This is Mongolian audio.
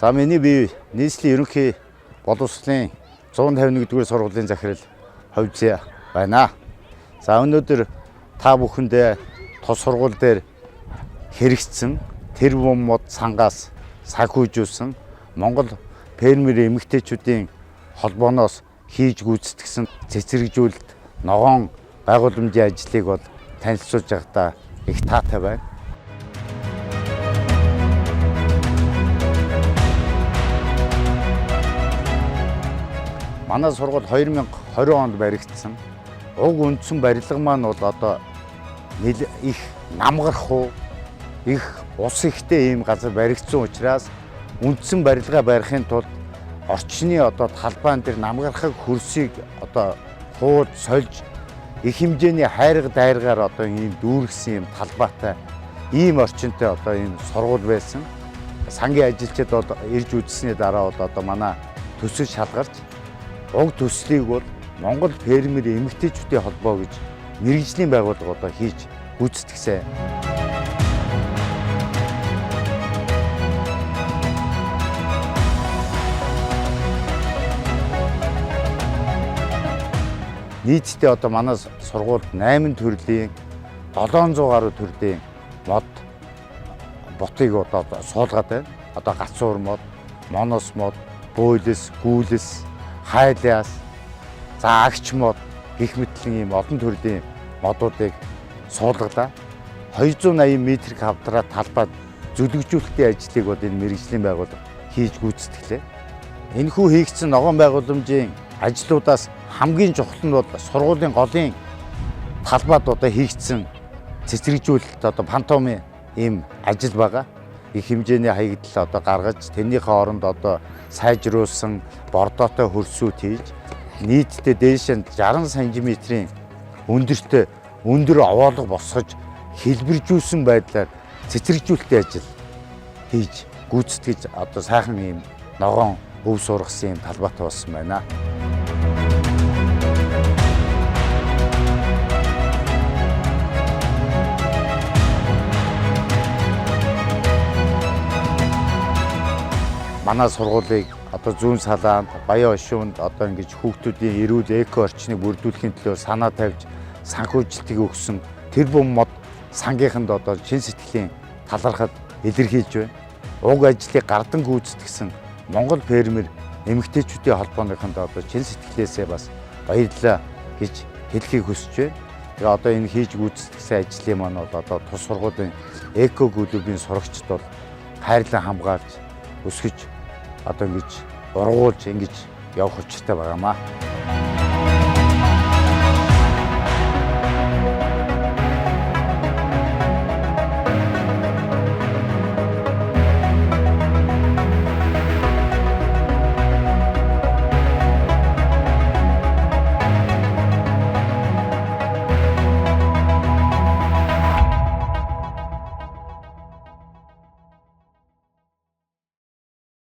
За миний бие нийслэлийн ерөнхий боловсролын 151-р сургуулийн захирал Ховзээ байна. За өнөөдөр та бүхэндээ тус сургууль дээр хэрэгжсэн тэрбум мод сангаас санхүүжүүлсэн Монгол фермер эмэгтэйчүүдийн холбооноос хийж гүйцэтгэсэн цэцэрлэгжүүлэлт ногоон байгууламжийн ажлыг бол танилцуулж байгаадаа их таатай байна. Манай сургууль 2020 онд баригдсан. Уг үндсэн барилга маань бол одоо их намгархуу, их ус ихтэй ийм газар баригдсан учраас үндсэн барилгаа барихын тулд орчны одоо талбайн дээр намгархаг хөрсийг одоо хуулж сольж их хэмжээний хайрга дайргаар одоо ийм дүүргэсэн ийм талбайтай ийм орчинтой одоо ийм сургууль байсан. Сангийн ажилчид бол ирж үзсний дараа бол одоо манай төсөл шалгарч уг төслийг бол Монгол фермер эмэгтэйчүүдийн холбоо гэж мэргэжлийн байгууллага одоо хийж гүйцэтгсэн. Нийтдээ одоо манай сургуульд 8 төрлийн 700 гаруй төрлийн мод ботыг одоо суулгаад байна. Одоо гацуур мод, монос мод, бөөлөс, гүүлэс, хайлаас, за агч мод гэх мэтлэн ийм олон төрлийн модуудыг суулгадаа 280 м2 талбайд зүлэгжүүлэлтийн ажлыг бол энэ мэргэжлийн байгууллага хийж гүйцэтгэлээ. Энэхүү хийгдсэн ногоон байгууламжийн ажлуудаас хамгийн чухал нь бол сургуулийн голын талбайд одоо хийгдсэн цэцэрлэгжүүлэлт одоо пантомын ийм ажил байгаа. Их хэмжээний хаягдал одоо гаргаж тэрнийхээ оронд одоо сайжруулсан бордоотой хөрсүүд хийж нийтдээ дээш нь 60 см-ийн өндөртэй өндөр овоолго босгож хэлбэржүүлсэн байдлаар цэцэрлэгжүүлэлтийн ажил хийж гүйцэтгэж одоо сайхан ийм ногоон өв сургасан ийм талбайтай болсон байна. Манай сургуулийг одоо зүүн салаанд, Баян Хошуунд одоо ингэж хүүхдүүдийн эрүүл эко орчныг бүрдүүлэхийн төлөө санаа тавьж санхүүжилтийг өгсөн тэрбум мод сангийнханд одоо чин сэтгэлийн талархал илэрхийлж байна. Уг ажлыг гардан гүйцэтгсэн Монгол фермер эмэгтэйчүүдийн холбооныхонд одоо чин сэтгэлээсээ бас баярлалаа гэж хэлхийг хүсэж байна. Тэгээ одоо энэ хийж гүйцэтгсэн ажлын маань бол одоо тус сургуулийн эко клубын сурагчид бол хайрлан хамгаалж өсгөж одоо ингэж ургуулж ингэж явах учиртай байгаамаа.